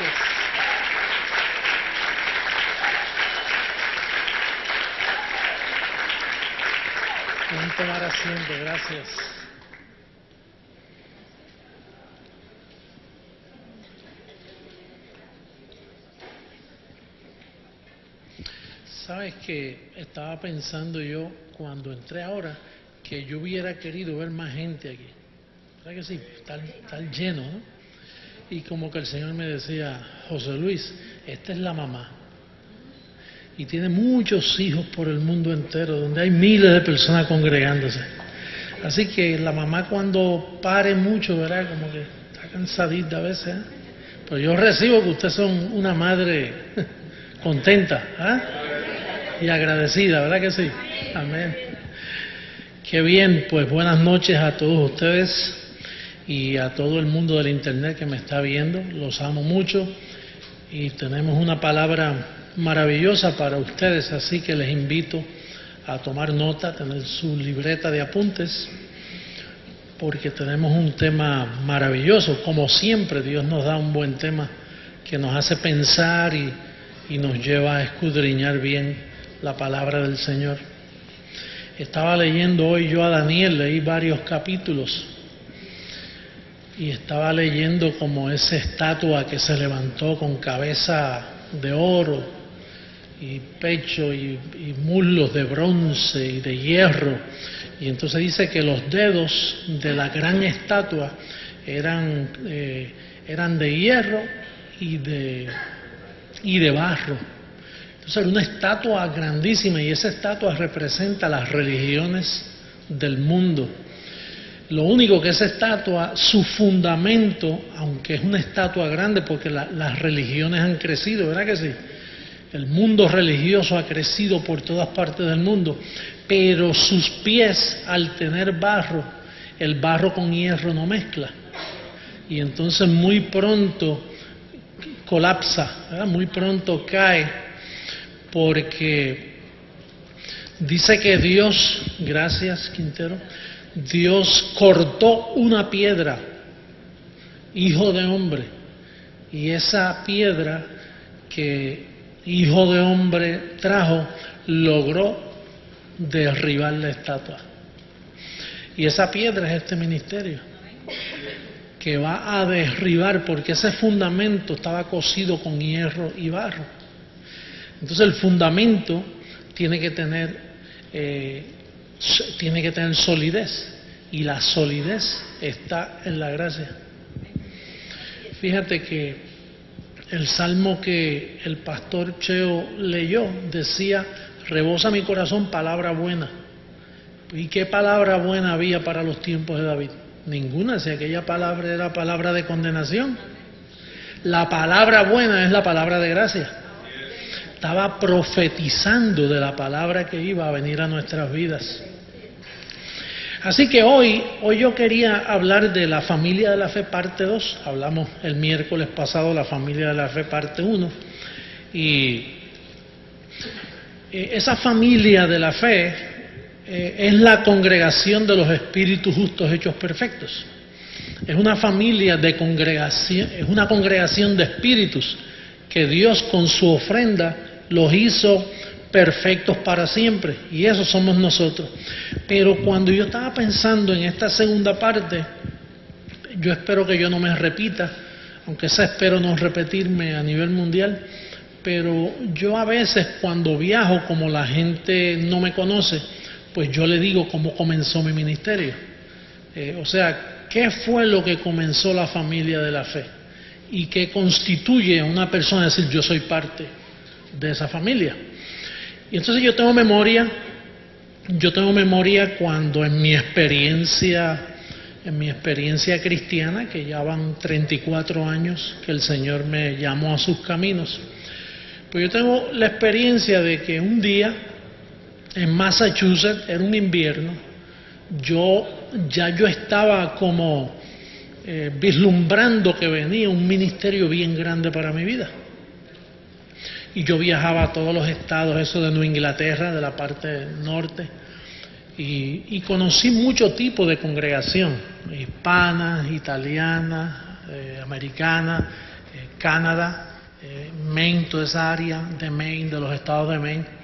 gracias. Pueden tomar asiento, gracias. Sabes que estaba pensando yo cuando entré ahora que yo hubiera querido ver más gente aquí. ¿Verdad que sí? Está lleno, ¿no? Y como que el Señor me decía, José Luis, esta es la mamá. Y tiene muchos hijos por el mundo entero, donde hay miles de personas congregándose. Así que la mamá cuando pare mucho, ¿verdad? Como que está cansadita a veces, ¿eh? Pero yo recibo que ustedes son una madre contenta, ¿eh? Y agradecida, ¿verdad que sí? Amén. Qué bien, pues buenas noches a todos ustedes y a todo el mundo del internet que me está viendo. Los amo mucho y tenemos una palabra maravillosa para ustedes, así que les invito a tomar nota, a tener su libreta de apuntes, porque tenemos un tema maravilloso. Como siempre, Dios nos da un buen tema que nos hace pensar y nos lleva a escudriñar bien la palabra del Señor. Estaba leyendo hoy yo a Daniel, leí varios capítulos y estaba leyendo como esa estatua que se levantó con cabeza de oro y pecho y muslos de bronce y de hierro, y entonces dice que los dedos de la gran estatua eran de hierro y de barro. Entonces era una estatua grandísima y esa estatua representa las religiones del mundo. Lo único que esa estatua, su fundamento, aunque es una estatua grande porque las religiones han crecido, ¿verdad que sí? El mundo religioso ha crecido por todas partes del mundo, pero sus pies, al tener barro, el barro con hierro no mezcla. Y entonces muy pronto colapsa, ¿verdad? Muy pronto cae, porque dice que Dios, gracias Quintero, Dios cortó una piedra, hijo de hombre, y esa piedra que hijo de hombre trajo, logró derribar la estatua. Y esa piedra es este ministerio, que va a derribar, porque ese fundamento estaba cosido con hierro y barro. Entonces el fundamento tiene que tener solidez, y la solidez está en la gracia. Fíjate que el salmo que el pastor Cheo leyó decía, rebosa mi corazón palabra buena. ¿Y qué palabra buena había para los tiempos de David? Ninguna, si aquella palabra era palabra de condenación. La palabra buena es la palabra de gracia. Estaba profetizando de la palabra que iba a venir a nuestras vidas. Así que hoy yo quería hablar de la familia de la fe parte 2. Hablamos el miércoles pasado la familia de la fe parte 1. Y esa familia de la fe es la congregación de los espíritus justos hechos perfectos. Es una familia de congregación, es una congregación de espíritus que Dios con su ofrenda los hizo perfectos para siempre, y eso somos nosotros. Pero cuando yo estaba pensando en esta segunda parte, yo espero que yo no me repita, aunque sea espero no repetirme a nivel mundial, pero yo a veces cuando viajo, como la gente no me conoce, pues yo le digo cómo comenzó mi ministerio. O sea, ¿qué fue lo que comenzó la familia de la fe? Y qué constituye a una persona decir yo soy parte de esa familia. Y entonces yo tengo memoria cuando en mi experiencia cristiana, que ya van 34 años que el Señor me llamó a sus caminos, pues yo tengo la experiencia de que un día en Massachusetts, era un invierno, yo estaba como vislumbrando que venía un ministerio bien grande para mi vida. Y yo viajaba a todos los estados, eso de Nueva Inglaterra, de la parte norte, y conocí mucho tipo de congregación, hispanas, italianas, americanas, Canadá, Maine, toda esa área de Maine, de los estados de Maine.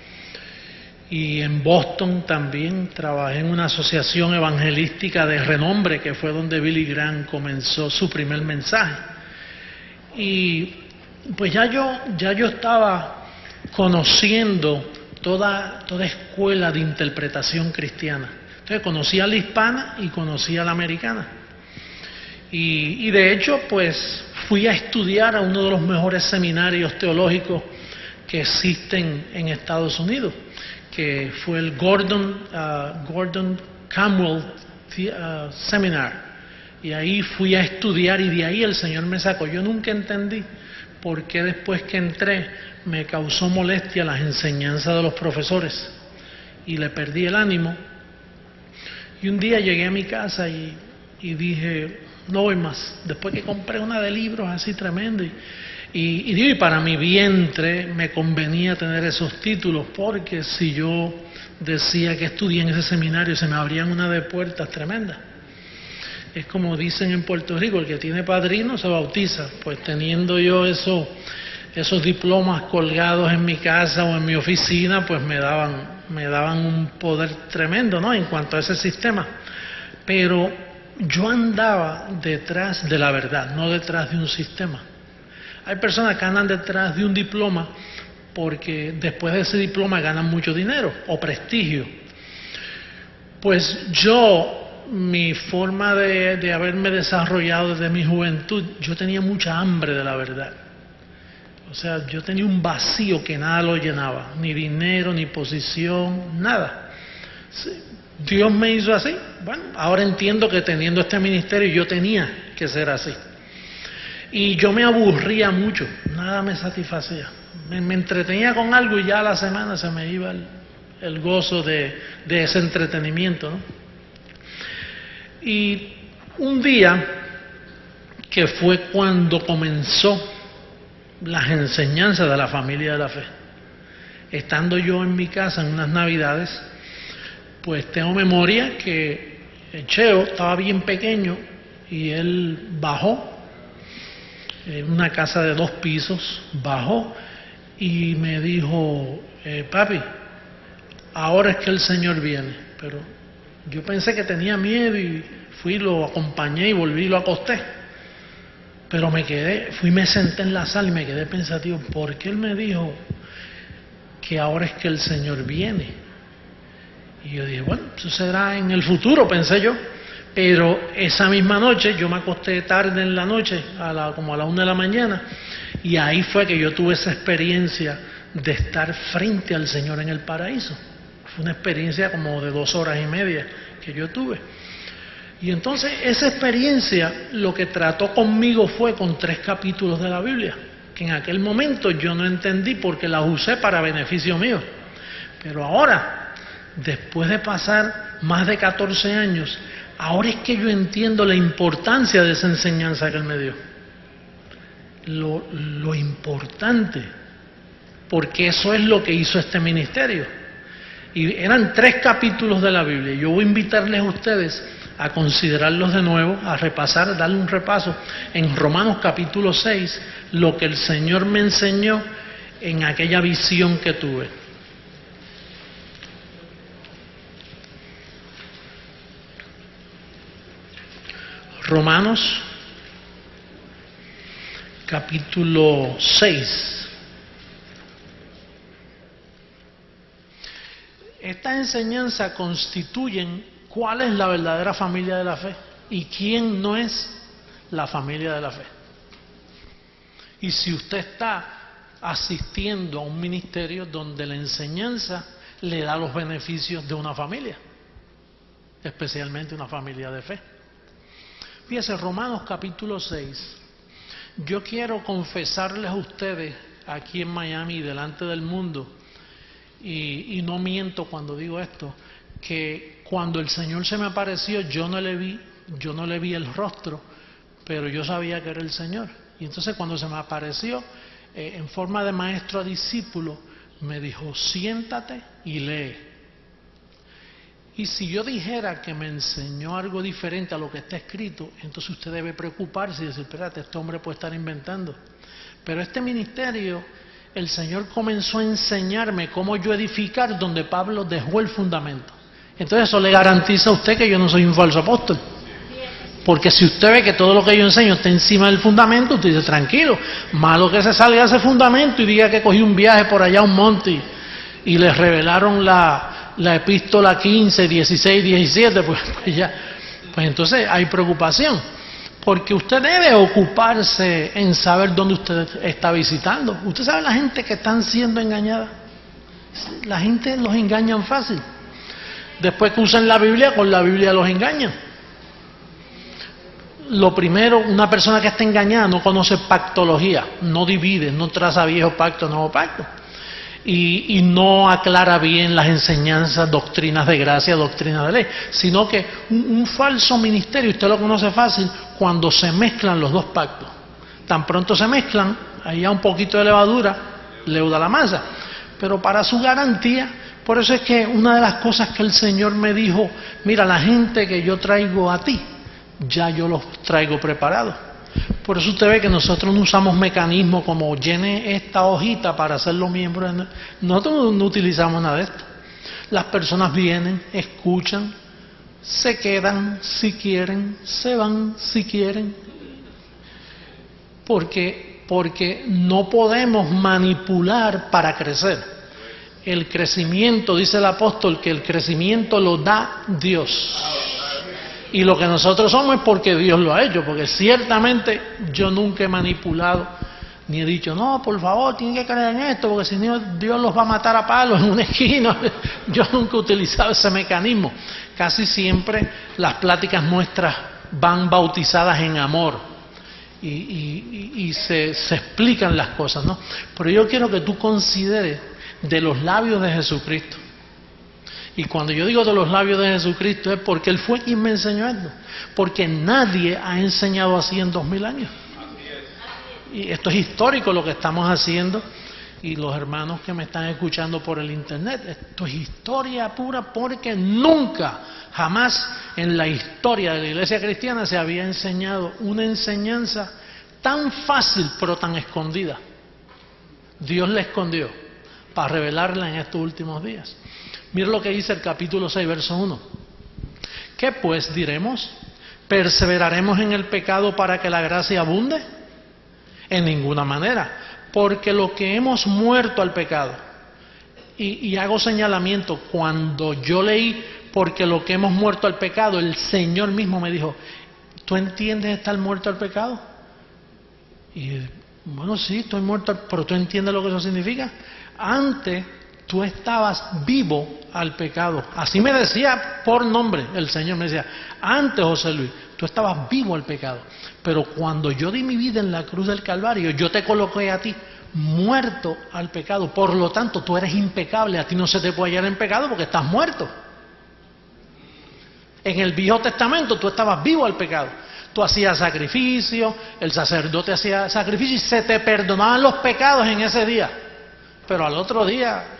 Y en Boston también trabajé en una asociación evangelística de renombre, que fue donde Billy Graham comenzó su primer mensaje. Y pues ya yo estaba conociendo toda escuela de interpretación cristiana. Entonces conocía la hispana y conocía la americana. Y de hecho, pues fui a estudiar a uno de los mejores seminarios teológicos que existen en Estados Unidos, que fue el Gordon Camwell Seminar. Y ahí fui a estudiar y de ahí el Señor me sacó. Yo nunca entendí por qué después que entré me causó molestia las enseñanzas de los profesores y le perdí el ánimo. Y un día llegué a mi casa y dije, no voy más. Después que compré una de libros así tremendo y para mi vientre me convenía tener esos títulos, porque si yo decía que estudié en ese seminario se me abrían una de puertas tremendas. Es como dicen en Puerto Rico, el que tiene padrino se bautiza. Pues teniendo yo esos diplomas colgados en mi casa o en mi oficina, pues me daban un poder tremendo, ¿no?, en cuanto a ese sistema. Pero yo andaba detrás de la verdad, no detrás de un sistema. Hay personas que andan detrás de un diploma porque después de ese diploma ganan mucho dinero o prestigio. Pues mi forma de haberme desarrollado desde mi juventud, yo tenía mucha hambre de la verdad. O sea, yo tenía un vacío que nada lo llenaba, ni dinero, ni posición, nada. Dios me hizo así. Bueno, ahora entiendo que teniendo este ministerio yo tenía que ser así. Y yo me aburría mucho, nada me satisfacía. Me entretenía con algo y ya a la semana se me iba el gozo de ese entretenimiento, ¿no? Y un día, que fue cuando comenzó las enseñanzas de la familia de la fe, estando yo en mi casa en unas navidades, pues tengo memoria que Cheo estaba bien pequeño y él bajó, en una casa de 2 pisos, bajó y me dijo, papi, ahora es que el Señor viene. Pero yo pensé que tenía miedo y fui, lo acompañé y volví y lo acosté. Pero me senté en la sala y me quedé pensativo, ¿por qué él me dijo que ahora es que el Señor viene? Y yo dije, bueno, eso será en el futuro, pensé yo. Pero esa misma noche, yo me acosté tarde en la noche, como a la 1 de la mañana, y ahí fue que yo tuve esa experiencia de estar frente al Señor en el paraíso. Fue una experiencia como de 2 horas y media que yo tuve. Y entonces esa experiencia lo que trató conmigo fue con 3 capítulos de la Biblia, que en aquel momento yo no entendí porque las usé para beneficio mío. Pero ahora, después de pasar más de 14 años, ahora es que yo entiendo la importancia de esa enseñanza que él me dio. Lo importante, porque eso es lo que hizo este ministerio. Y eran 3 capítulos de la Biblia. Yo voy a invitarles a ustedes a considerarlos de nuevo, a repasar, darle un repaso en Romanos capítulo 6, lo que el Señor me enseñó en aquella visión que tuve. Romanos capítulo 6. Estas enseñanzas constituyen cuál es la verdadera familia de la fe y quién no es la familia de la fe. Y si usted está asistiendo a un ministerio donde la enseñanza le da los beneficios de una familia, especialmente una familia de fe. Fíjense, Romanos capítulo 6. Yo quiero confesarles a ustedes aquí en Miami y delante del mundo, y no miento cuando digo esto, que cuando el Señor se me apareció yo no le vi el rostro, pero yo sabía que era el Señor. Y entonces cuando se me apareció en forma de maestro a discípulo, me dijo, siéntate y lee. Y si yo dijera que me enseñó algo diferente a lo que está escrito, entonces usted debe preocuparse y decir, espérate, este hombre puede estar inventando. Pero este ministerio, el Señor comenzó a enseñarme cómo yo edificar donde Pablo dejó el fundamento. Entonces eso le garantiza a usted que yo no soy un falso apóstol. Porque si usted ve que todo lo que yo enseño está encima del fundamento, usted dice, tranquilo, malo que se salga de ese fundamento y diga que cogí un viaje por allá a un monte y les revelaron la epístola 15, 16, 17, pues entonces hay preocupación. Porque usted debe ocuparse en saber dónde usted está visitando. Usted sabe la gente que están siendo engañada. La gente los engañan fácil. Después que usan la Biblia, con la Biblia los engañan. Lo primero, una persona que está engañada no conoce pactología, no divide, no traza viejo pacto, nuevo pacto. Y no aclara bien las enseñanzas, doctrinas de gracia, doctrinas de ley, sino que un falso ministerio, usted lo conoce fácil, cuando se mezclan los dos pactos. Tan pronto se mezclan, ahí hay un poquito de levadura, leuda la masa. Pero para su garantía, por eso es que una de las cosas que el Señor me dijo, mira, la gente que yo traigo a ti, ya yo los traigo preparados. Por eso usted ve que nosotros no usamos mecanismos como llene esta hojita para hacerlo miembro. Nosotros no utilizamos nada de esto. Las personas vienen, escuchan, se quedan si quieren, se van si quieren. Porque no podemos manipular para crecer. El crecimiento, dice el apóstol, que el crecimiento lo da Dios. Y lo que nosotros somos es porque Dios lo ha hecho, porque ciertamente yo nunca he manipulado, ni he dicho, no, por favor, tienen que creer en esto, porque si no, Dios los va a matar a palos en una esquina. Yo nunca he utilizado ese mecanismo. Casi siempre las pláticas nuestras van bautizadas en amor y se explican las cosas, ¿no? Pero yo quiero que tú consideres de los labios de Jesucristo. Y cuando yo digo de los labios de Jesucristo es porque Él fue quien me enseñó esto. Porque nadie ha enseñado así en 2000 años. Y esto es histórico lo que estamos haciendo. Y los hermanos que me están escuchando por el internet, esto es historia pura porque nunca, jamás en la historia de la iglesia cristiana se había enseñado una enseñanza tan fácil pero tan escondida. Dios la escondió para revelarla en estos últimos días. Mira lo que dice el capítulo 6, verso 1. ¿Qué pues diremos? ¿Perseveraremos en el pecado para que la gracia abunde? En ninguna manera, porque lo que hemos muerto al pecado, y hago señalamiento, cuando yo leí porque lo que hemos muerto al pecado, el Señor mismo me dijo, ¿tú entiendes estar muerto al pecado? Y bueno, sí, estoy muerto, pero ¿tú entiendes lo que eso significa? Antes tú estabas vivo al pecado. Así me decía por nombre el Señor, me decía, antes José Luis, tú estabas vivo al pecado. Pero cuando yo di mi vida en la cruz del Calvario, yo te coloqué a ti muerto al pecado. Por lo tanto, tú eres impecable, a ti no se te puede hallar en pecado porque estás muerto. En el Viejo Testamento tú estabas vivo al pecado. Tú hacías sacrificio, el sacerdote hacía sacrificio y se te perdonaban los pecados en ese día. Pero al otro día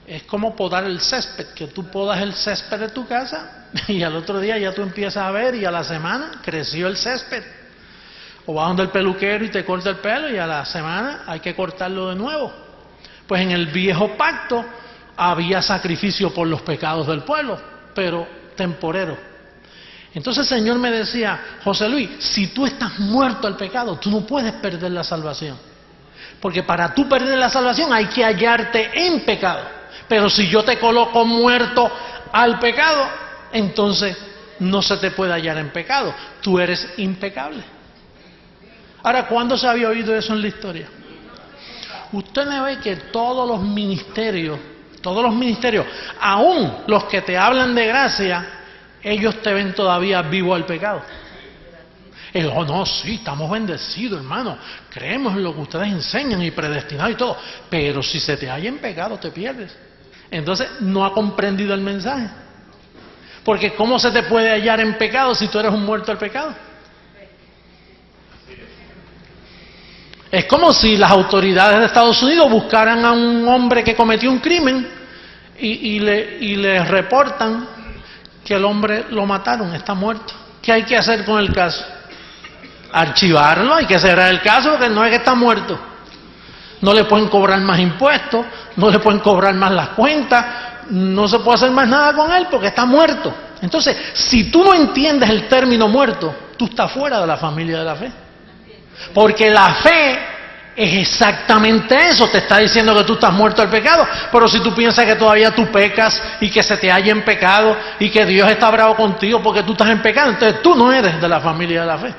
es como podar el césped, que tú podas el césped de tu casa y al otro día ya tú empiezas a ver y a la semana creció el césped. O vas donde el peluquero y te corta el pelo y a la semana hay que cortarlo de nuevo. Pues en el viejo pacto había sacrificio por los pecados del pueblo, pero temporero. Entonces el Señor me decía, José Luis, si tú estás muerto al pecado, tú no puedes perder la salvación. Porque para tú perder la salvación hay que hallarte en pecado. Pero si yo te coloco muerto al pecado, entonces no se te puede hallar en pecado. Tú eres impecable. Ahora, ¿cuándo se había oído eso en la historia? Usted me ve que todos los ministerios, aún los que te hablan de gracia, ellos te ven todavía vivo al pecado. Oh, no, sí, estamos bendecidos, hermano. Creemos en lo que ustedes enseñan y predestinados y todo. Pero si se te halla en pecado, te pierdes. Entonces, no ha comprendido el mensaje. Porque ¿cómo se te puede hallar en pecado si tú eres un muerto al pecado? Es como si las autoridades de Estados Unidos buscaran a un hombre que cometió un crimen y le reportan que el hombre lo mataron, está muerto. ¿Qué hay que hacer con el caso? Archivarlo, hay que cerrar el caso porque no es que está muerto. No le pueden cobrar más impuestos, no le pueden cobrar más las cuentas, no se puede hacer más nada con él porque está muerto. Entonces, si tú no entiendes el término muerto, tú estás fuera de la familia de la fe. Porque la fe es exactamente eso, te está diciendo que tú estás muerto al pecado, pero si tú piensas que todavía tú pecas y que se te halla en pecado y que Dios está bravo contigo porque tú estás en pecado, entonces tú no eres de la familia de la fe.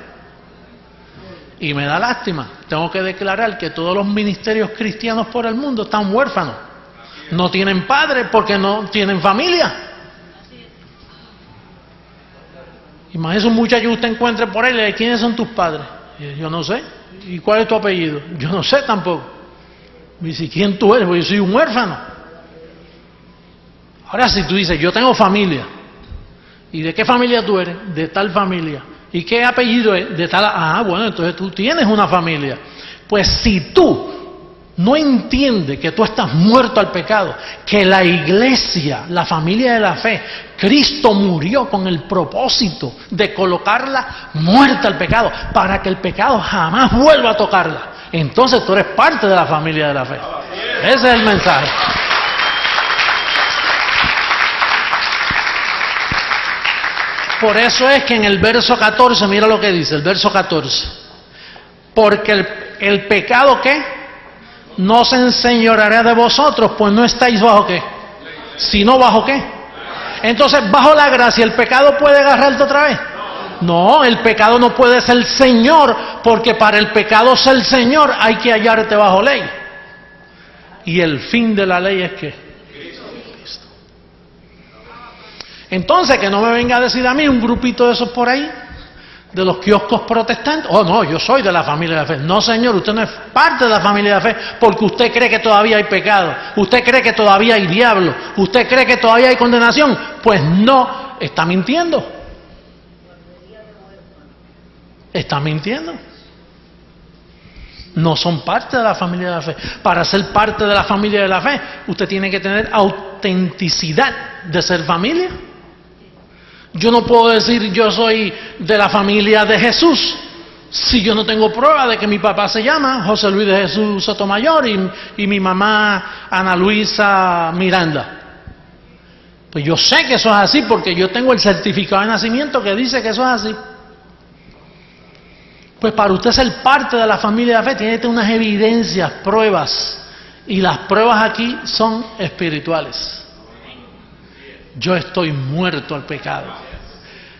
Y me da lástima, tengo que declarar que todos los ministerios cristianos por el mundo están huérfanos. No tienen padres porque no tienen familia. Imagínese un muchacho que usted encuentre por ahí y le dice, ¿quiénes son tus padres? Y yo no sé. ¿Y cuál es tu apellido? Yo no sé tampoco. Me dice, ¿quién tú eres? Porque yo soy un huérfano. Ahora si tú dices, yo tengo familia. ¿Y de qué familia tú eres? De tal familia. ¿Y qué apellido es? De tal... Ah, bueno, entonces tú tienes una familia. Pues si tú no entiendes que tú estás muerto al pecado, que la iglesia, la familia de la fe, Cristo murió con el propósito de colocarla muerta al pecado, para que el pecado jamás vuelva a tocarla. Entonces tú eres parte de la familia de la fe. Ese es el mensaje. Por eso es que en el verso 14, mira lo que dice, el verso 14. Porque el pecado, ¿qué? No se enseñoreará de vosotros, pues no estáis bajo ¿qué? Sino bajo ¿qué? Entonces, bajo la gracia, ¿el pecado puede agarrarte otra vez? No, el pecado no puede ser Señor, porque para el pecado ser Señor hay que hallarte bajo ley. Y el fin de la ley es ¿qué? Entonces, que no me venga a decir a mí un grupito de esos por ahí, de los kioscos protestantes, oh no, yo soy de la familia de la fe. No, señor, usted no es parte de la familia de la fe porque usted cree que todavía hay pecado, usted cree que todavía hay diablo, usted cree que todavía hay condenación. Pues no, está mintiendo. Está mintiendo. No son parte de la familia de la fe. Para ser parte de la familia de la fe, usted tiene que tener autenticidad de ser familia. Yo no puedo decir yo soy de la familia de Jesús si yo no tengo prueba de que mi papá se llama José Luis de Jesús Sotomayor y mi mamá Ana Luisa Miranda. Pues yo sé que eso es así porque yo tengo el certificado de nacimiento que dice que eso es así. Pues para usted ser parte de la familia de la fe tiene que tener unas evidencias, pruebas, y las pruebas aquí son espirituales. Yo estoy muerto al pecado.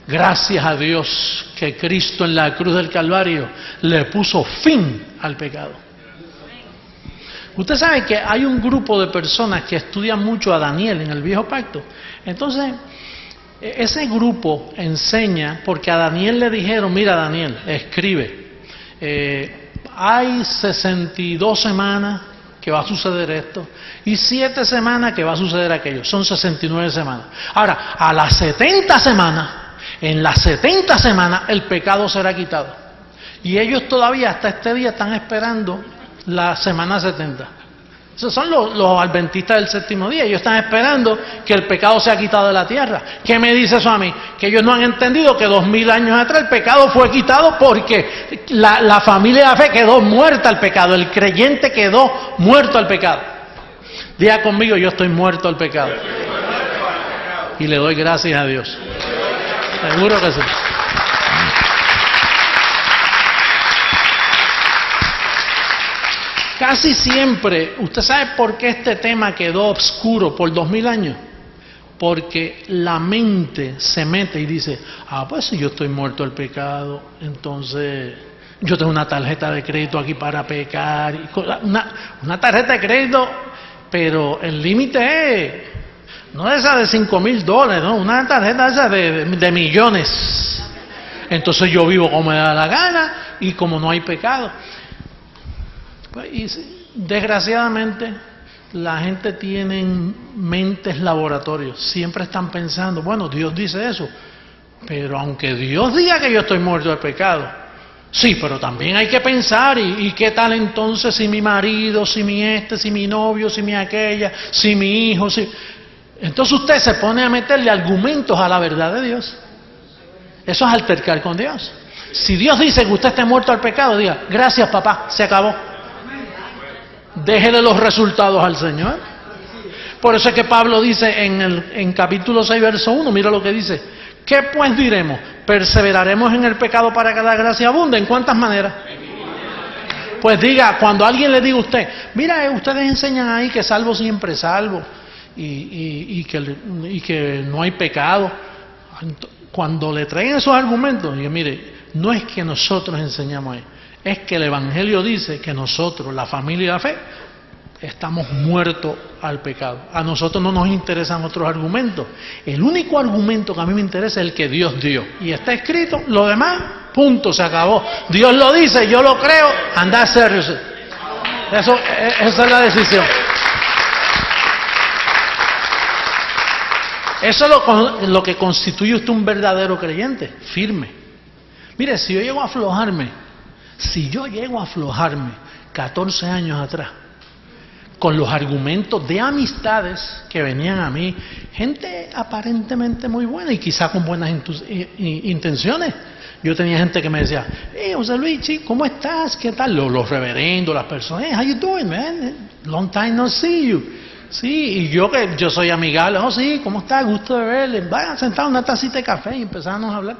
Gracias a Dios que Cristo en la cruz del Calvario le puso fin al pecado. Usted sabe que hay un grupo de personas que estudian mucho a Daniel en el Viejo Pacto. Entonces, ese grupo enseña, porque a Daniel le dijeron, mira Daniel, escribe, hay 62 semanas que va a suceder esto, y 7 semanas que va a suceder aquello, son 69 semanas. Ahora, a las 70 semanas, en las 70 semanas, el pecado será quitado. Y ellos todavía hasta este día están esperando la semana 70. Esos son los adventistas del séptimo día, ellos están esperando que el pecado sea quitado de la tierra. ¿Qué me dice eso a mí? Que ellos no han entendido que 2000 años atrás el pecado fue quitado porque la familia de la fe quedó muerta al pecado, el creyente quedó muerto al pecado. Diga conmigo, yo estoy muerto al pecado. Y le doy gracias a Dios. Seguro que sí. Casi siempre, ¿usted sabe por qué este tema quedó oscuro por 2000 años? Porque la mente se mete y dice, pues si yo estoy muerto al pecado, entonces yo tengo una tarjeta de crédito aquí para pecar. Una tarjeta de crédito, pero el límite es, no esa de $5,000, ¿no? Una tarjeta esa de millones. Entonces yo vivo como me da la gana y como no hay pecado. Y desgraciadamente la gente tiene mentes laboratorios, siempre están pensando, bueno, Dios dice eso, pero aunque Dios diga que yo estoy muerto del pecado, sí, pero también hay que pensar, y qué tal entonces si mi marido, si mi si mi novio, si mi aquella, si mi hijo, si... Entonces usted se pone a meterle argumentos a la verdad de Dios. Eso es altercar con Dios. Si Dios dice que usted esté muerto al pecado, diga, gracias papá, se acabó. Déjele los resultados al Señor. Por eso es que Pablo dice en capítulo 6, verso 1, mira lo que dice. ¿Qué pues diremos? ¿Perseveraremos en el pecado para que la gracia abunde? ¿En cuántas maneras? Pues diga, cuando alguien le diga a usted, mira, ustedes enseñan ahí que salvo siempre salvo y que no hay pecado. Cuando le traen esos argumentos, diga, mire, no es que nosotros enseñamos ahí, es que el Evangelio dice que nosotros, la familia de la fe, estamos muertos al pecado. A nosotros no nos interesan otros argumentos. El único argumento que a mí me interesa es el que Dios dio. Y está escrito, lo demás, punto, se acabó. Dios lo dice, yo lo creo, anda a hacerlo. Esa es la decisión. Eso es lo que constituye usted un verdadero creyente, firme. Mire, si yo llego a aflojarme 14 años atrás, con los argumentos de amistades que venían a mí, gente aparentemente muy buena y quizá con buenas intenciones. Yo tenía gente que me decía, hey, José Luis, ¿cómo estás? ¿Qué tal? Los reverendos, las personas, hey, how you doing, man? Long time no see you. Sí, y yo soy amigable, oh sí, ¿cómo estás? Gusto de verle. Vayan sentados una tacita de café y empezamos a hablar.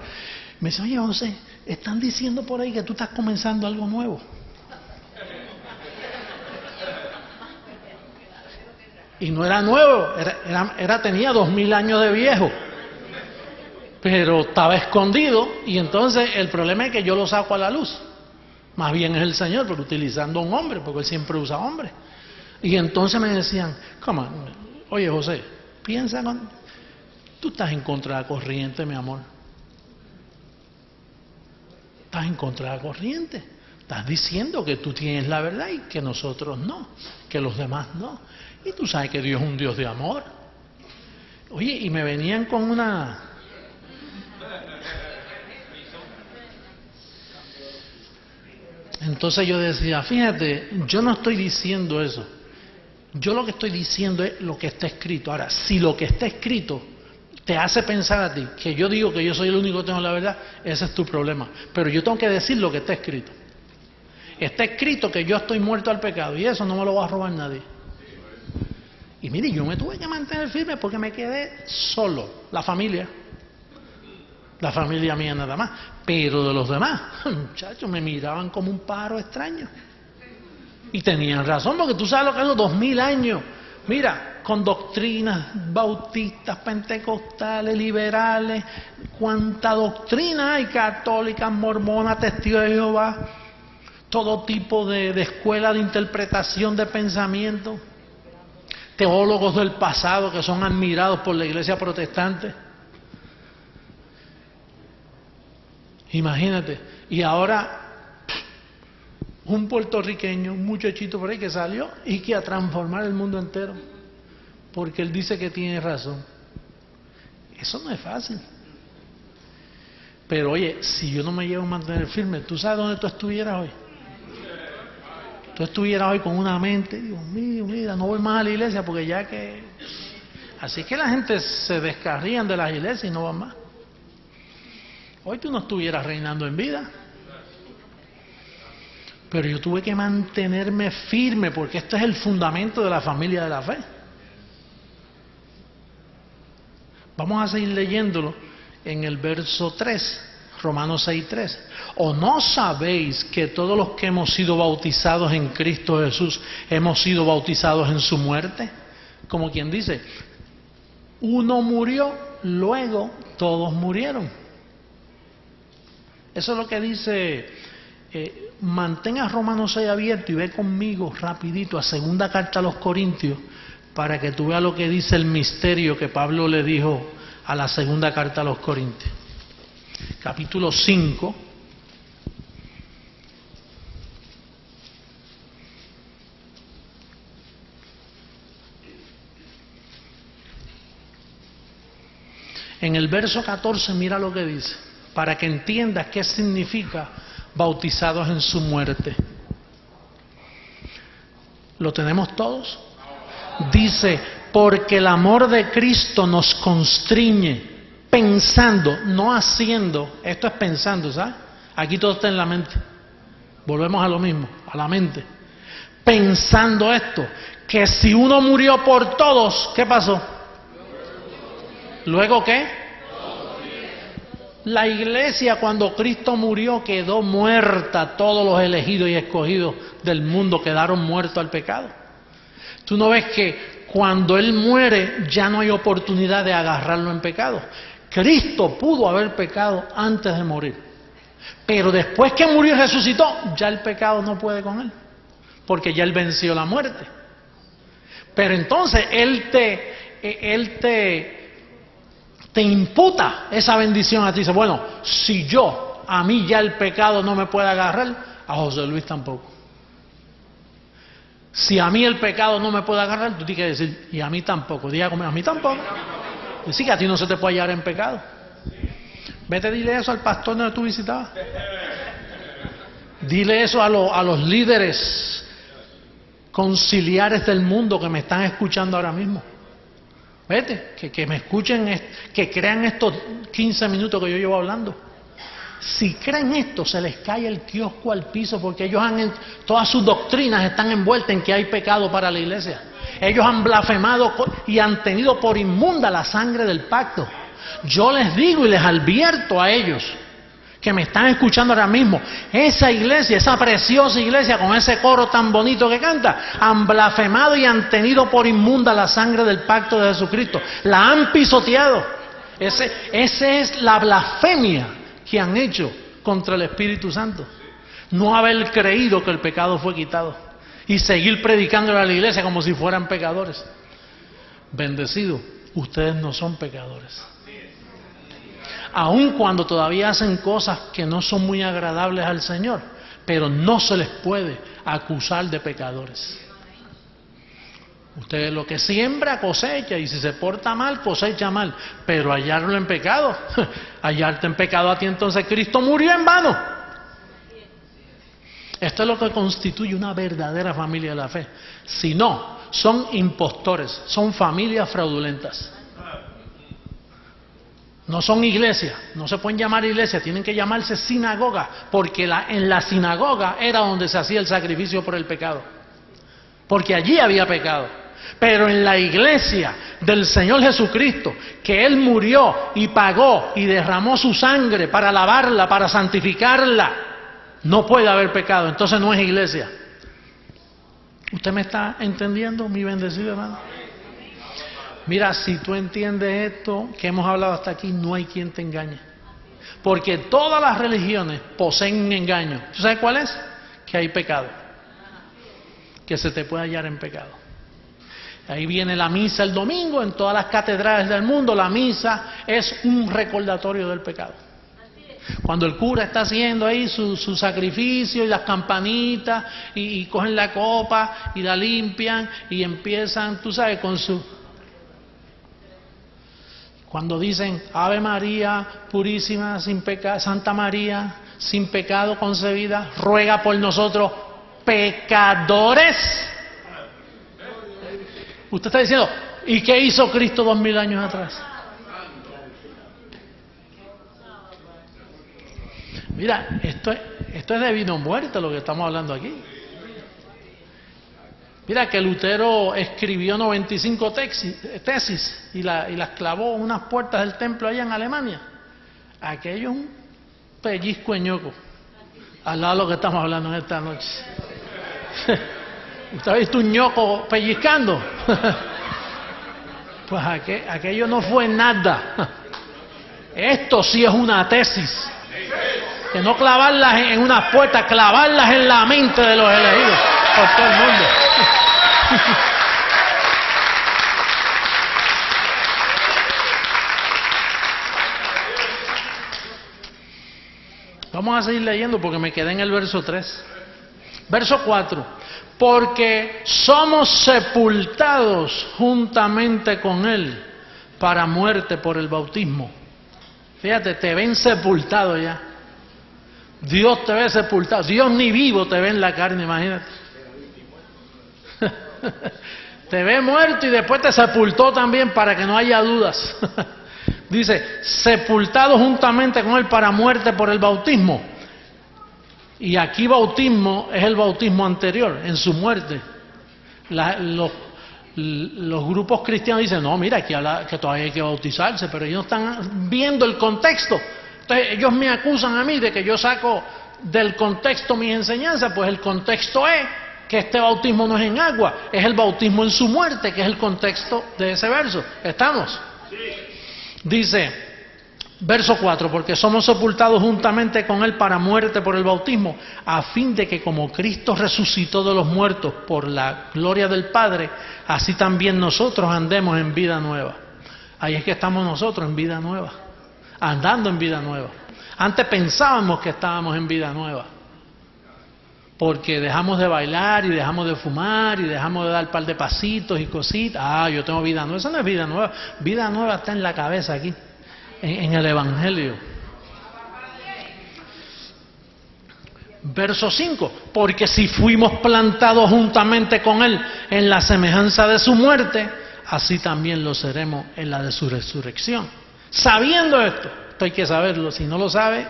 Me dice, oye, José, están diciendo por ahí que tú estás comenzando algo nuevo. Y no era nuevo, tenía 2000 años de viejo. Pero estaba escondido y entonces el problema es que yo lo saco a la luz. Más bien es el Señor, pero utilizando a un hombre, porque Él siempre usa hombres. Y entonces me decían, oye José, tú estás en contra de la corriente, mi amor. Estás en contra de la corriente. Estás diciendo que tú tienes la verdad y que nosotros no, que los demás no. Y tú sabes que Dios es un Dios de amor. Oye, y me venían con una... Entonces yo decía, fíjate, yo no estoy diciendo eso. Yo lo que estoy diciendo es lo que está escrito. Ahora, si lo que está escrito te hace pensar a ti que yo digo que yo soy el único que tengo la verdad, ese es tu problema. Pero yo tengo que decir lo que está escrito. Está escrito que yo estoy muerto al pecado y eso no me lo va a robar nadie. Y mire, yo me tuve que mantener firme porque me quedé solo, la familia mía nada más, pero de los demás, muchachos, me miraban como un pájaro extraño. Y tenían razón, porque tú sabes lo que es los 2000 años, mira, con doctrinas bautistas, pentecostales, liberales, cuánta doctrina hay, católicas, mormonas, testigos de Jehová, todo tipo de escuela de interpretación de pensamiento. Teólogos del pasado que son admirados por la iglesia protestante. Imagínate. Y ahora un puertorriqueño, un muchachito por ahí que salió y que a transformar el mundo entero. Porque él dice que tiene razón. Eso no es fácil. Pero oye, si yo no me llevo a mantener firme, ¿tú sabes dónde tú estuvieras hoy? Tú estuvieras hoy con una mente, Dios mío, mira, no voy más a la iglesia porque ya que... Así que la gente se descarrían de las iglesias y no van más. Hoy tú no estuvieras reinando en vida. Pero yo tuve que mantenerme firme porque este es el fundamento de la familia de la fe. Vamos a seguir leyéndolo en el verso 3. Romanos 6:3. ¿O no sabéis que todos los que hemos sido bautizados en Cristo Jesús hemos sido bautizados en su muerte? Como quien dice, uno murió, luego todos murieron. Eso es lo que dice, mantenga Romanos 6 abierto y ve conmigo rapidito a segunda carta a los Corintios para que tú veas lo que dice el misterio que Pablo le dijo a la segunda carta a los Corintios. Capítulo 5. En el verso 14 mira lo que dice, para que entiendas qué significa bautizados en su muerte. ¿Lo tenemos todos? Dice, Porque el amor de Cristo nos constriñe, pensando, no haciendo. Esto es pensando, ¿sabes? Aquí todo está en la mente. Volvemos a lo mismo, a la mente. Pensando esto, que si uno murió por todos, ¿qué pasó? ¿Luego qué? La iglesia, cuando Cristo murió, quedó muerta. Todos los elegidos y escogidos del mundo quedaron muertos al pecado. Tú no ves que cuando Él muere ya no hay oportunidad de agarrarlo en pecado. Cristo pudo haber pecado antes de morir, pero después que murió y resucitó, ya el pecado no puede con Él, porque ya Él venció la muerte. Pero entonces Él te imputa esa bendición a ti. Dice, bueno, si a mí ya el pecado no me puede agarrar, a José Luis tampoco. Si a mí el pecado no me puede agarrar, tú tienes que decir, y a mí tampoco. Diga conmigo, a mí tampoco. Decir que a ti no se te puede hallar en pecado. Vete, dile eso al pastor donde tú visitabas. Dile eso a los líderes conciliares del mundo que me están escuchando ahora mismo. Vete, que me escuchen, que crean estos 15 minutos que yo llevo hablando. Si creen esto, se les cae el kiosco al piso, porque ellos todas sus doctrinas están envueltas en que hay pecado para la iglesia. Ellos han blasfemado y han tenido por inmunda la sangre del pacto. Yo les digo y les advierto a ellos que me están escuchando ahora mismo, esa iglesia, esa preciosa iglesia con ese coro tan bonito que canta, han blasfemado y han tenido por inmunda la sangre del pacto de Jesucristo. La han pisoteado. Esa es la blasfemia que han hecho contra el Espíritu Santo. No haber creído que el pecado fue quitado y seguir predicándole a la iglesia como si fueran pecadores. Bendecido, ustedes no son pecadores. Aun cuando todavía hacen cosas que no son muy agradables al Señor, pero no se les puede acusar de pecadores. Usted lo que siembra cosecha, y si se porta mal, cosecha mal, pero hallarlo en pecado, hallarte en pecado a ti, entonces Cristo murió en vano. Esto es lo que constituye una verdadera familia de la fe. Si no, son impostores, son familias fraudulentas. No son iglesias, no se pueden llamar iglesias, tienen que llamarse sinagoga, porque en la sinagoga era donde se hacía el sacrificio por el pecado, porque allí había pecado. Pero en la iglesia del Señor Jesucristo, que Él murió y pagó y derramó su sangre para lavarla, para santificarla, no puede haber pecado, entonces no es iglesia. ¿Usted me está entendiendo, mi bendecido hermano? Mira, si tú entiendes esto que hemos hablado hasta aquí, no hay quien te engañe. Porque todas las religiones poseen un engaño. ¿Tú sabes cuál es? Que hay pecado. Que se te puede hallar en pecado. Ahí viene la misa el domingo, en todas las catedrales del mundo, la misa es un recordatorio del pecado. Cuando el cura está haciendo ahí su sacrificio y las campanitas y cogen la copa y la limpian y empiezan, tú sabes, con su... Cuando dicen Ave María purísima, sin pecado, Santa María, sin pecado concebida, ruega por nosotros pecadores. Usted está diciendo, ¿y qué hizo Cristo 2000 años atrás? Mira, esto es de vino muerto lo que estamos hablando aquí. Mira que Lutero escribió 95 tesis y las clavó en unas puertas del templo allá en Alemania. Aquello es un pellizco de ñoco al lado de lo que estamos hablando en esta noche. ¿Usted ha visto un ñoco pellizcando? Pues aquello no fue nada. Esto sí es una tesis. Que no clavarlas en unas puertas, clavarlas en la mente de los elegidos por todo el mundo. Vamos a seguir leyendo porque me quedé en el verso 3. Verso 4. Porque somos sepultados juntamente con Él para muerte por el bautismo. Fíjate, te ven sepultado ya. Dios te ve sepultado. Dios ni vivo te ve en la carne, imagínate. Te ve muerto y después te sepultó también para que no haya dudas. Dice, sepultado juntamente con él para muerte por el bautismo. Y aquí bautismo es el bautismo anterior, en su muerte. Los grupos cristianos dicen, no, mira, aquí habla que todavía hay que bautizarse, pero ellos no están viendo el contexto. Entonces ellos me acusan a mí de que yo saco del contexto mis enseñanzas. Pues el contexto es que este bautismo no es en agua, es el bautismo en su muerte, que es el contexto de ese verso. ¿Estamos? Sí. Dice, verso 4, porque somos sepultados juntamente con él para muerte por el bautismo, a fin de que como Cristo resucitó de los muertos por la gloria del Padre, así también nosotros andemos en vida nueva. Ahí es que estamos nosotros, en vida nueva, andando en vida nueva. Antes pensábamos que estábamos en vida nueva, porque dejamos de bailar y dejamos de fumar y dejamos de dar un par de pasitos y cositas. Ah, yo tengo vida nueva. Eso no es vida nueva. Vida nueva está en la cabeza aquí, en el Evangelio. Verso 5. Porque si fuimos plantados juntamente con él en la semejanza de su muerte, así también lo seremos en la de su resurrección. Sabiendo esto, esto hay que saberlo, si no lo sabe,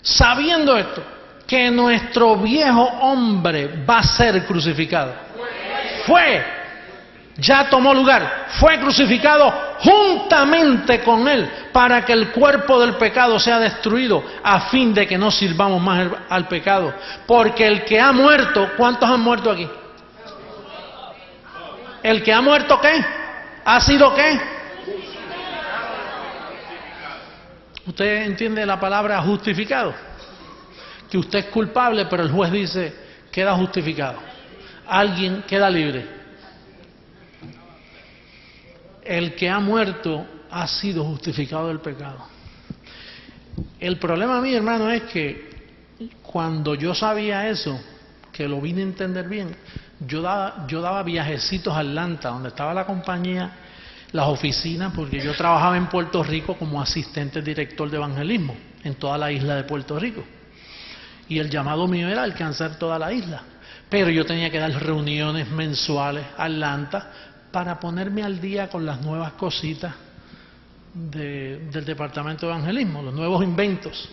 sabiendo esto, que nuestro viejo hombre va a ser crucificado. Ya tomó lugar, fue crucificado juntamente con él, para que el cuerpo del pecado sea destruido, a fin de que no sirvamos más al pecado. Porque el que ha muerto, ¿cuántos han muerto aquí? ¿El que ha muerto qué? ¿Ha sido qué? ¿Usted entiende la palabra justificado? Que usted es culpable, pero el juez dice, queda justificado. Alguien queda libre. El que ha muerto ha sido justificado del pecado. El problema mío, hermano, es que cuando yo sabía eso, que lo vine a entender bien, yo daba viajecitos a Atlanta, donde estaba la compañía, las oficinas, porque yo trabajaba en Puerto Rico como asistente director de evangelismo en toda la isla de Puerto Rico. Y el llamado mío era alcanzar toda la isla. Pero yo tenía que dar reuniones mensuales a Atlanta para ponerme al día con las nuevas cositas del departamento de evangelismo, los nuevos inventos.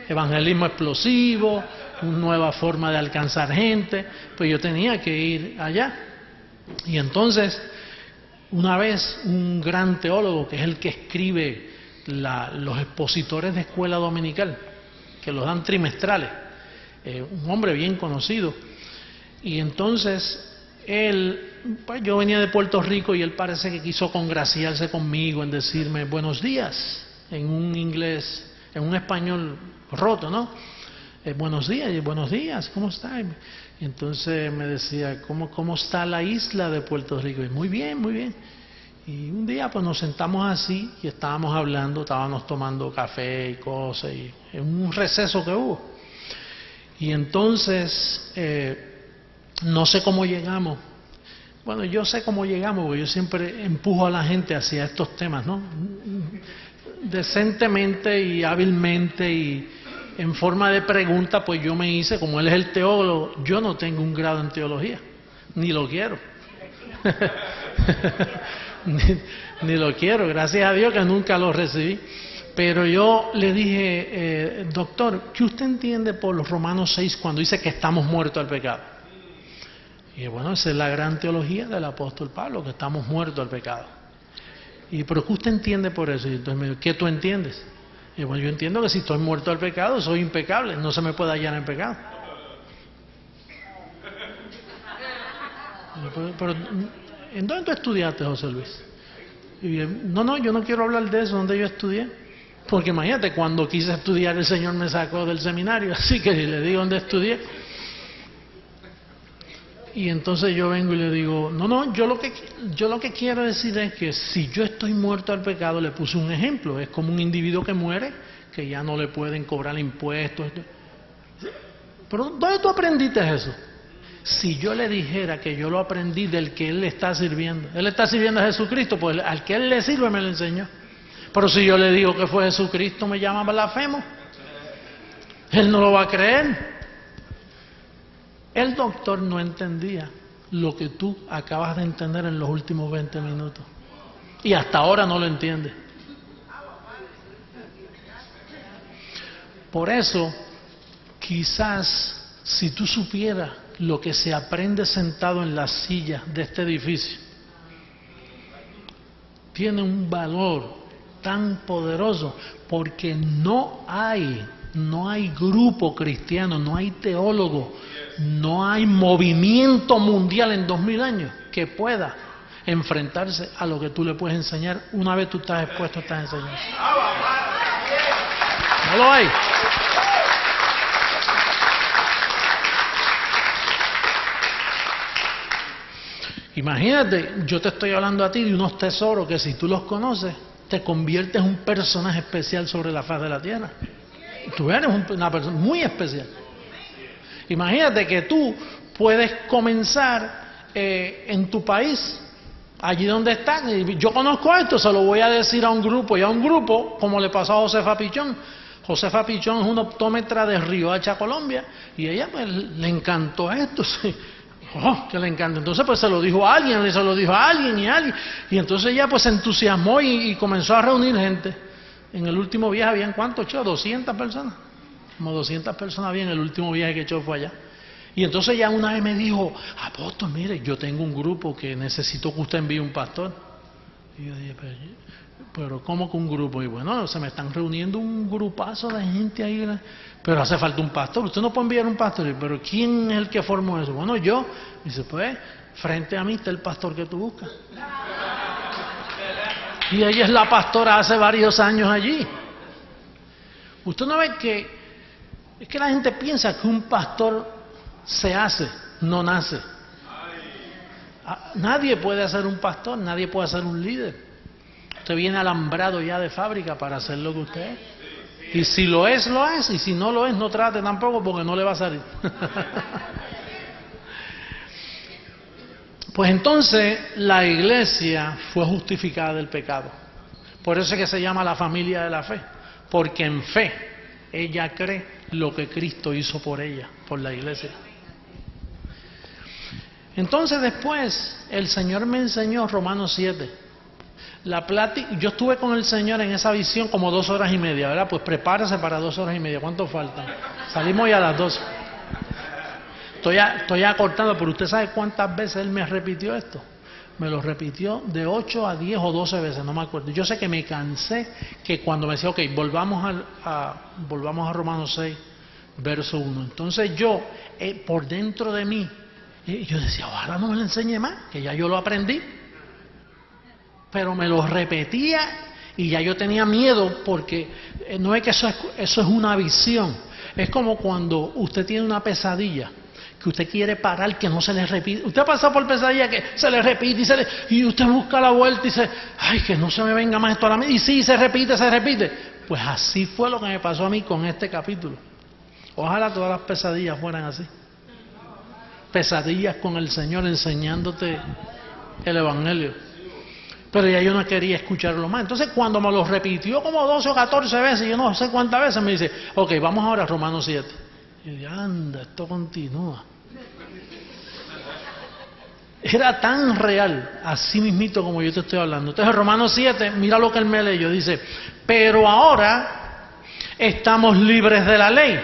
Evangelismo explosivo, una nueva forma de alcanzar gente. Pues yo tenía que ir allá. Y entonces, una vez un gran teólogo, que es el que escribe los expositores de escuela dominical, que los dan trimestrales, un hombre bien conocido, y entonces él, pues yo venía de Puerto Rico y él parece que quiso congraciarse conmigo en decirme buenos días, en un inglés, en un español roto, ¿no? Buenos días, ¿cómo está? Y entonces me decía, ¿cómo está la isla de Puerto Rico? Y muy bien, muy bien. Y un día pues nos sentamos así y estábamos hablando, estábamos tomando café y cosas, y en un receso que hubo. Y entonces, no sé cómo llegamos. Bueno, yo sé cómo llegamos, porque yo siempre empujo a la gente hacia estos temas, ¿no? Decentemente y hábilmente y en forma de pregunta, pues yo me hice, como él es el teólogo, yo no tengo un grado en teología, ni lo quiero. Ni lo quiero, gracias a Dios que nunca lo recibí. Pero yo le dije, doctor, ¿qué usted entiende por los Romanos 6 cuando dice que estamos muertos al pecado? Y bueno, esa es la gran teología del apóstol Pablo, que estamos muertos al pecado. Y pero ¿qué usted entiende por eso? Y entonces me dijo, ¿qué tú entiendes? Y bueno, yo entiendo que si estoy muerto al pecado, soy impecable, no se me puede hallar en pecado. Pero ¿en dónde tú estudiaste, José Luis? Y no, yo no quiero hablar de eso, donde yo estudié. Porque imagínate, cuando quise estudiar el Señor me sacó del seminario, así que le digo dónde estudié. Y entonces yo vengo y le digo, yo lo que quiero decir es que si yo estoy muerto al pecado, le puse un ejemplo, es como un individuo que muere, que ya no le pueden cobrar impuestos. Pero ¿dónde tú aprendiste eso? Si yo le dijera que yo lo aprendí del que él le está sirviendo a Jesucristo, pues al que él le sirve me lo enseñó. Pero si yo le digo que fue Jesucristo, me llama blasfemo. Él no lo va a creer. El doctor no entendía lo que tú acabas de entender en los últimos 20 minutos. Y hasta ahora no lo entiendes. Por eso, quizás, si tú supieras lo que se aprende sentado en las sillas de este edificio, tiene un valor tan poderoso, porque no hay grupo cristiano, no hay teólogo, no hay movimiento mundial en 2000 años que pueda enfrentarse a lo que tú le puedes enseñar una vez tú estás expuesto a estas enseñanzas. No lo hay. Imagínate, yo te estoy hablando a ti de unos tesoros que si tú los conoces, te conviertes en un personaje especial sobre la faz de la tierra. Tú eres una persona muy especial. Imagínate que tú puedes comenzar en tu país, allí donde estás. Yo conozco esto, se lo voy a decir a un grupo, y a un grupo, como le pasó a Josefa Pichón. Josefa Pichón es una optómetra de Riohacha, Colombia, y ella pues, le encantó esto, sí. Oh, que le encanta. Entonces pues se lo dijo a alguien, y entonces ella pues se entusiasmó y comenzó a reunir gente. En el último viaje habían ¿cuántos echó? 200 personas. Como 200 personas había en el último viaje que echó fue allá. Y entonces ya una vez me dijo, apóstol, mire, yo tengo un grupo que necesito que usted envíe un pastor. Y yo dije, pero ¿cómo que un grupo? Y bueno, se me están reuniendo un grupazo de gente ahí, pero hace falta un pastor. Usted no puede enviar un pastor. Y, pero ¿quién es el que formó eso? Bueno, yo. Y dice, pues, frente a mí está el pastor que tú buscas. Y ella es la pastora hace varios años allí. Usted no ve que es que la gente piensa que un pastor se hace, no nace. Nadie puede ser un pastor, nadie puede ser un líder. Usted viene alambrado ya de fábrica para hacer lo que usted es. Y si lo es, lo es. Y si no lo es, no trate tampoco porque no le va a salir. Pues entonces la iglesia fue justificada del pecado. Por eso es que se llama la familia de la fe. Porque en fe ella cree lo que Cristo hizo por ella, por la iglesia. Entonces después el Señor me enseñó Romanos 7. Yo estuve con el Señor en esa visión como 2 horas y media, ¿verdad? Pues prepárese para 2 horas y media. ¿Cuánto faltan? Salimos ya a las 2. Estoy acortando, pero usted sabe cuántas veces Él me repitió esto. Me lo repitió de 8 a 10 o 12 veces, no me acuerdo. Yo sé que me cansé, que cuando me decía, ok, volvamos a Romanos 6, verso 1. Entonces yo, por dentro de mí, yo decía, ojalá no me lo enseñe más, que ya yo lo aprendí. Pero me lo repetía y ya yo tenía miedo, porque no es que eso es una visión. Es como cuando usted tiene una pesadilla, que usted quiere parar, que no se le repite. Usted ha pasado por pesadilla que se le repite y usted busca la vuelta y dice, ay, que no se me venga más esto a la mente. Y sí, se repite. Pues así fue lo que me pasó a mí con este capítulo. Ojalá todas las pesadillas fueran así. Pesadillas con el Señor enseñándote el Evangelio. Pero ya yo no quería escucharlo más. Entonces cuando me lo repitió como 12 o 14 veces, yo no sé cuántas veces, me dice, ok, vamos ahora a Romanos 7. Y yo dije, anda, esto continúa. Era tan real, así mismito como yo te estoy hablando. Entonces Romanos 7, mira lo que él me leyó, dice, pero ahora estamos libres de la ley,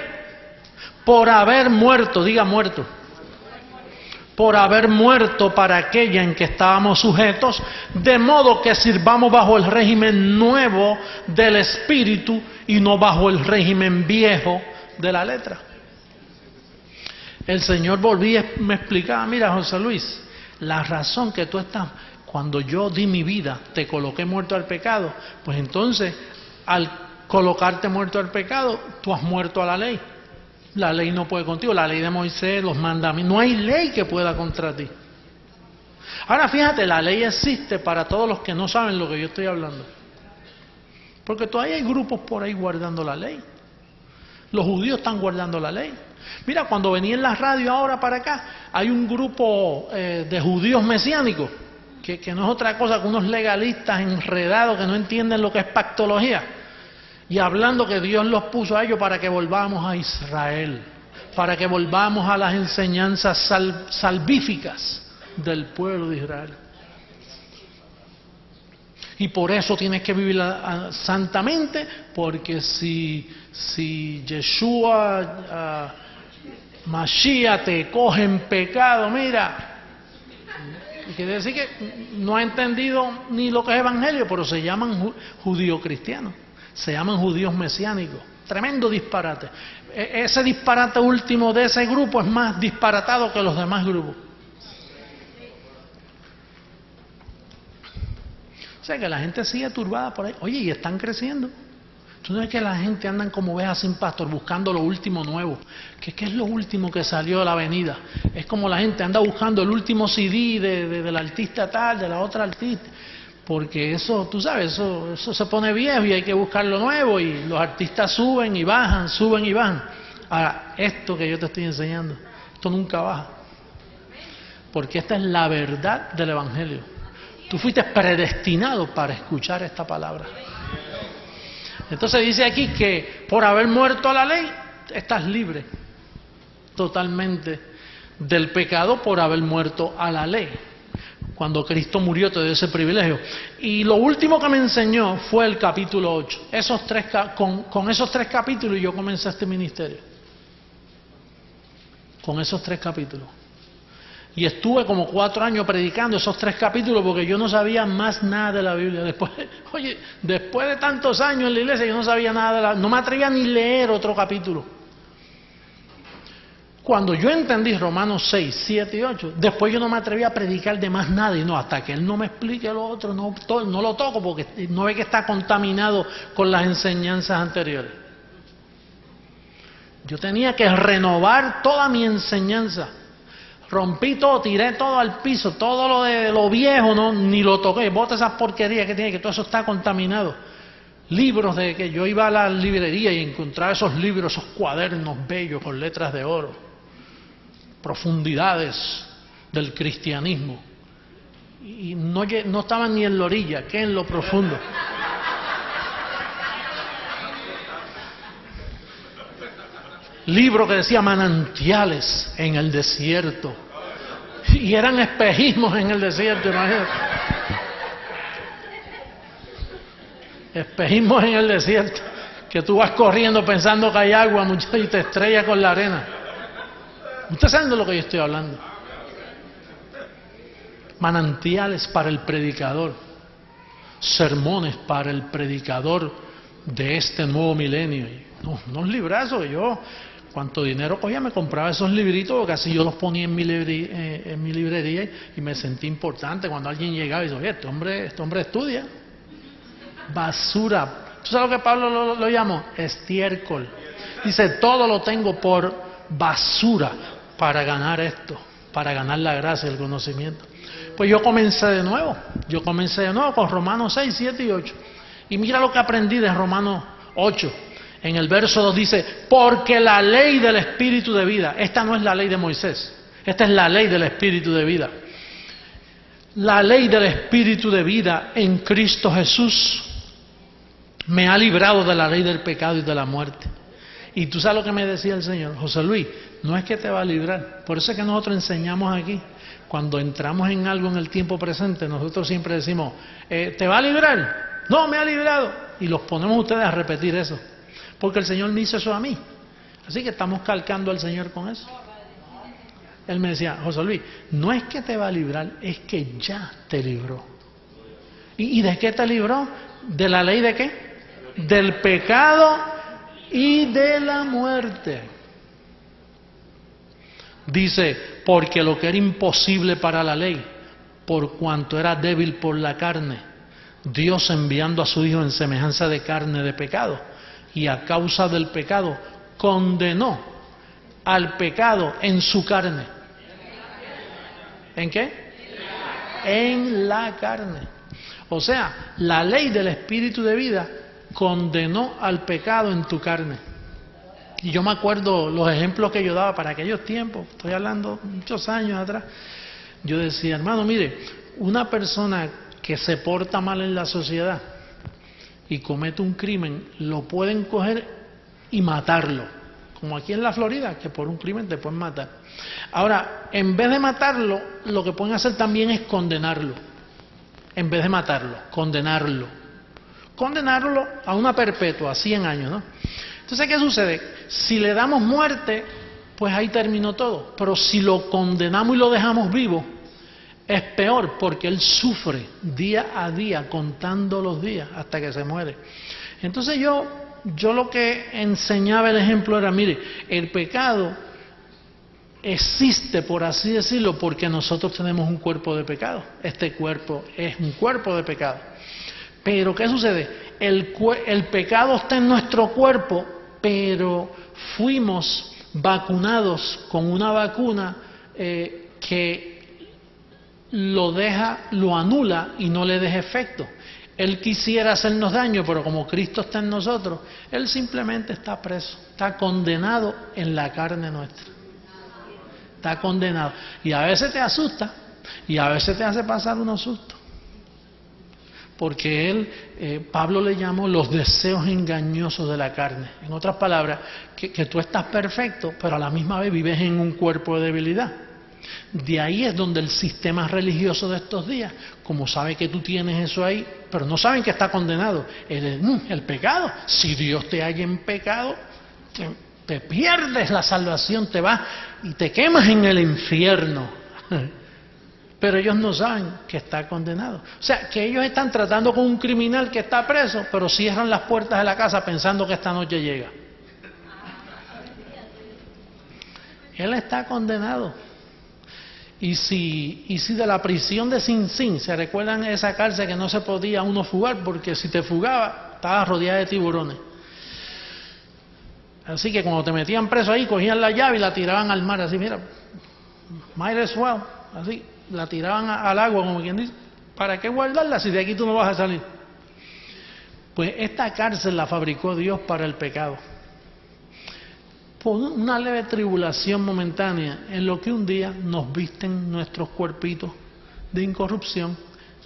por haber muerto, diga muerto, por haber muerto para aquella en que estábamos sujetos, de modo que sirvamos bajo el régimen nuevo del Espíritu y no bajo el régimen viejo de la letra. El Señor volvía y me explicaba, mira José Luis, la razón que tú estás, cuando yo di mi vida, te coloqué muerto al pecado, pues entonces al colocarte muerto al pecado, tú has muerto a la ley. La ley no puede contigo, la ley de Moisés, los mandamientos, no hay ley que pueda contra ti. Ahora fíjate, la ley existe para todos los que no saben lo que yo estoy hablando. Porque todavía hay grupos por ahí guardando la ley. Los judíos están guardando la ley. Mira, cuando venía en la radio ahora para acá, hay un grupo de judíos mesiánicos, que no es otra cosa que unos legalistas enredados que no entienden lo que es pactología. Y hablando que Dios los puso a ellos para que volvamos a Israel, para que volvamos a las enseñanzas salvíficas. del pueblo de Israel. Y por eso tienes que vivir santamente, porque si Yeshua, Mashiach te coge en pecado, mira, quiere decir que no ha entendido ni lo que es evangelio, pero se llaman judíos cristianos, se llaman judíos mesiánicos. Tremendo disparate. Ese disparate último de ese grupo es más disparatado que los demás grupos. O sea que la gente sigue turbada por ahí. Oye, y están creciendo. Tú no ves que la gente andan como ovejas sin pastor buscando lo último nuevo. ¿Qué es lo último que salió de la avenida? Es como la gente anda buscando el último CD del artista tal, de la otra artista. Porque eso, tú sabes, eso se pone viejo y hay que buscar lo nuevo. Y los artistas suben y bajan, suben y bajan. Ahora, esto que yo te estoy enseñando, esto nunca baja. Porque esta es la verdad del Evangelio. Tú fuiste predestinado para escuchar esta palabra. Entonces dice aquí que por haber muerto a la ley, estás libre totalmente del pecado por haber muerto a la ley. Cuando Cristo murió te dio ese privilegio. Y lo último que me enseñó fue el capítulo 8. Con esos 3 capítulos yo comencé este ministerio. Con esos 3 capítulos. Y estuve como 4 años predicando esos 3 capítulos porque yo no sabía más nada de la Biblia. Después de tantos años en la iglesia yo no sabía nada no me atrevía ni leer otro capítulo. Cuando yo entendí Romanos 6, 7 y 8, después yo no me atrevía a predicar de más nada. Y no, hasta que Él no me explique lo otro, no lo toco porque no ve que está contaminado con las enseñanzas anteriores. Yo tenía que renovar toda mi enseñanza. Rompí todo, tiré todo al piso, todo lo de lo viejo, no, ni lo toqué. Bota esas porquerías que tiene, que todo eso está contaminado. Libros de que yo iba a la librería y encontraba esos libros, esos cuadernos bellos con letras de oro. Profundidades del cristianismo. Y no estaban ni en la orilla, que en lo profundo. Libro que decía manantiales en el desierto. Y eran espejismos en el desierto, imagínate. Espejismos en el desierto. Que tú vas corriendo pensando que hay agua, muchacho, y te estrellas con la arena. ¿Ustedes saben de lo que yo estoy hablando? Manantiales para el predicador. Sermones para el predicador de este nuevo milenio. Unos librazos. Yo, cuánto dinero cogía, me compraba esos libritos, porque así yo los ponía en mi librería y me sentí importante cuando alguien llegaba y dice, oye, este hombre estudia. Basura. ¿Tú sabes lo que Pablo lo llamó? Estiércol. Dice, todo lo tengo por basura para ganar esto, para ganar la gracia y el conocimiento. Pues yo comencé de nuevo con Romanos 6, 7 y 8. Y mira lo que aprendí de Romanos 8. En el verso 2 dice, porque la ley del Espíritu de vida, esta no es la ley de Moisés, esta es la ley del Espíritu de vida. La ley del Espíritu de vida en Cristo Jesús me ha librado de la ley del pecado y de la muerte. Y tú sabes lo que me decía el Señor, José Luis, no es que te va a librar, por eso es que nosotros enseñamos aquí, cuando entramos en algo en el tiempo presente, nosotros siempre decimos, ¿te va a librar? No, me ha librado. Y los ponemos a ustedes a repetir eso. Porque el Señor me hizo eso a mí. Así que estamos calcando al Señor con eso. Él me decía, José Luis, no es que te va a librar, es que ya te libró. ¿Y de qué te libró? ¿De la ley de qué? Del pecado y de la muerte. Dice, porque lo que era imposible para la ley, por cuanto era débil por la carne, Dios enviando a su Hijo en semejanza de carne de pecado, y a causa del pecado condenó al pecado en su carne. ¿En qué? En la carne. O sea, la ley del Espíritu de vida condenó al pecado en tu carne. Y yo me acuerdo los ejemplos que yo daba para aquellos tiempos, estoy hablando muchos años atrás. Yo decía, hermano, mire, una persona que se porta mal en la sociedad y comete un crimen, lo pueden coger y matarlo como aquí en la Florida, que por un crimen te pueden matar. Ahora, en vez de matarlo, lo que pueden hacer también es condenarlo. En vez de matarlo, condenarlo. Condenarlo a una perpetua, a 100 años, ¿no? Entonces, ¿qué sucede? Si le damos muerte, pues ahí terminó todo. Pero si lo condenamos y lo dejamos vivo, es peor, porque él sufre día a día, contando los días hasta que se muere. Entonces yo lo que enseñaba el ejemplo era, mire, el pecado existe, por así decirlo, porque nosotros tenemos un cuerpo de pecado. Este cuerpo es un cuerpo de pecado. Pero ¿qué sucede? El pecado está en nuestro cuerpo, pero fuimos vacunados con una vacuna que lo anula y no le deja efecto. Él quisiera hacernos daño, pero como Cristo está en nosotros, Él simplemente está preso, está condenado en la carne nuestra. Está condenado. Y a veces te asusta, y a veces te hace pasar unos sustos. Porque Pablo le llamó los deseos engañosos de la carne. En otras palabras, que tú estás perfecto, pero a la misma vez vives en un cuerpo de debilidad. De ahí es donde el sistema religioso de estos días, como sabe que tú tienes eso ahí, pero no saben que está condenado, el pecado, si Dios te halla en pecado, te pierdes la salvación, te vas y te quemas en el infierno. Pero ellos no saben que está condenado. O sea, que ellos están tratando con un criminal que está preso, pero cierran las puertas de la casa pensando que esta noche llega. Él está condenado. Y si de la prisión de Sing Sing, ¿se recuerdan esa cárcel que no se podía uno fugar? Porque si te fugaba, estabas rodeada de tiburones. Así que cuando te metían preso ahí, cogían la llave y la tiraban al mar, así, mira, might as well, así, la tiraban al agua, como quien dice, ¿para qué guardarla si de aquí tú no vas a salir? Pues esta cárcel la fabricó Dios para el pecado. Por una leve tribulación momentánea, en lo que un día nos visten nuestros cuerpitos de incorrupción,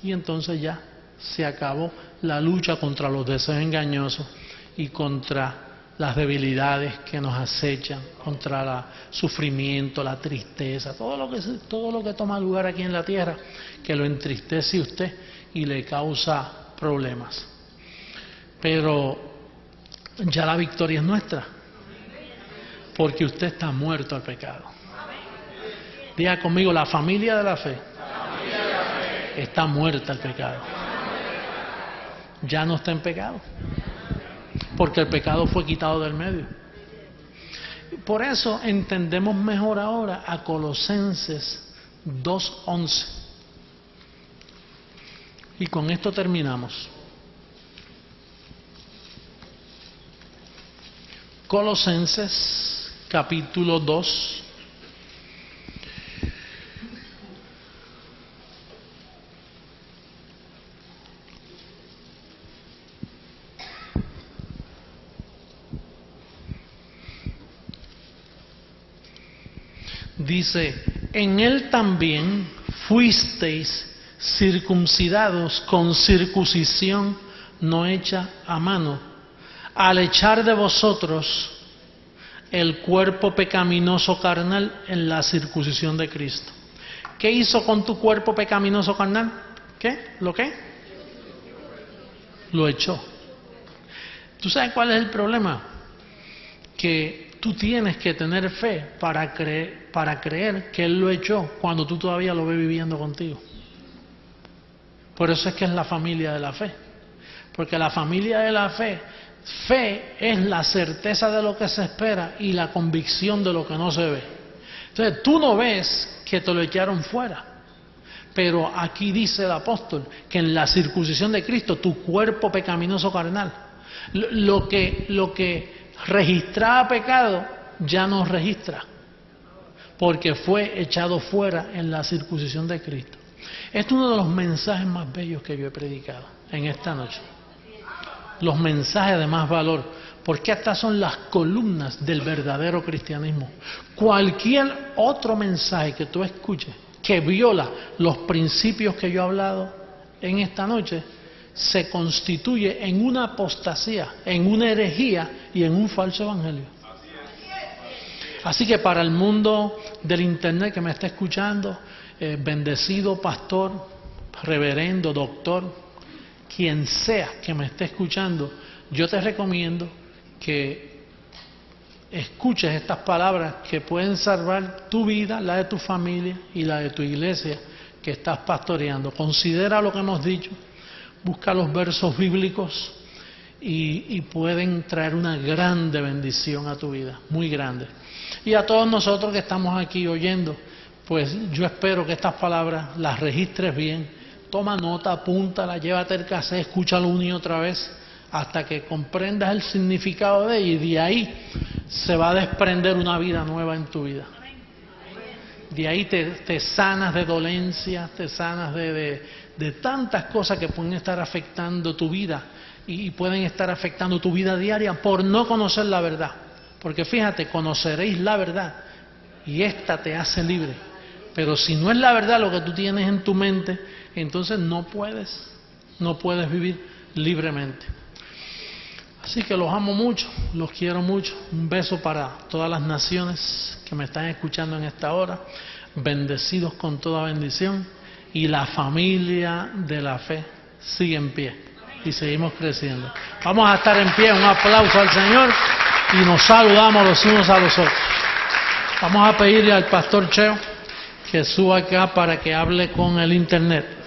y entonces ya se acabó la lucha contra los deseos engañosos y contra las debilidades que nos acechan, contra el sufrimiento, la tristeza, todo lo que toma lugar aquí en la tierra, que lo entristece a usted y le causa problemas. Pero ya la victoria es nuestra, porque usted está muerto al pecado. Diga conmigo, la familia de la fe está muerta al pecado. Ya no está en pecado, porque el pecado fue quitado del medio. Por eso entendemos mejor ahora a Colosenses 2:11. Y con esto terminamos. Colosenses capítulo 2. Dice, en él también fuisteis circuncidados con circuncisión no hecha a mano, al echar de vosotros el cuerpo pecaminoso carnal en la circuncisión de Cristo. ¿Qué hizo con tu cuerpo pecaminoso carnal? ¿Qué? ¿Lo qué? Lo echó. ¿Tú sabes cuál es el problema? Que tú tienes que tener fe para creer que Él lo echó cuando tú todavía lo ves viviendo contigo. Por eso es que es la familia de la fe. Porque la familia de la fe es la certeza de lo que se espera y la convicción de lo que no se ve. Entonces tú no ves que te lo echaron fuera, pero aquí dice el apóstol que en la circuncisión de Cristo tu cuerpo pecaminoso carnal, lo que registraba pecado ya no registra, porque fue echado fuera en la circuncisión de Cristo. Este es uno de los mensajes más bellos que yo he predicado en esta noche. Los mensajes de más valor, porque estas son las columnas del verdadero cristianismo. Cualquier otro mensaje que tú escuches que viola los principios que yo he hablado en esta noche, se constituye en una apostasía, en una herejía y en un falso evangelio. Así que para el mundo del internet que me está escuchando, bendecido pastor, reverendo, doctor, quien sea que me esté escuchando, yo te recomiendo que escuches estas palabras que pueden salvar tu vida, la de tu familia y la de tu iglesia que estás pastoreando. Considera lo que hemos dicho, busca los versos bíblicos y pueden traer una grande bendición a tu vida, muy grande. Y a todos nosotros que estamos aquí oyendo, pues yo espero que estas palabras las registres bien, toma nota, apúntala, llévate el cassette, escúchalo una y otra vez, hasta que comprendas el significado de ella, y de ahí se va a desprender una vida nueva en tu vida. De ahí te sanas de dolencias, te sanas de tantas cosas que pueden estar afectando tu vida y pueden estar afectando tu vida diaria por no conocer la verdad. Porque fíjate, conoceréis la verdad y esta te hace libre. Pero si no es la verdad lo que tú tienes en tu mente, entonces no puedes vivir libremente. Así que los amo mucho, los quiero mucho. Un beso para todas las naciones que me están escuchando en esta hora. Bendecidos con toda bendición. Y la familia de la fe sigue en pie. Y seguimos creciendo. Vamos a estar en pie. Un aplauso al Señor. Y nos saludamos los unos a los otros. Vamos a pedirle al pastor Cheo que suba acá para que hable con el internet.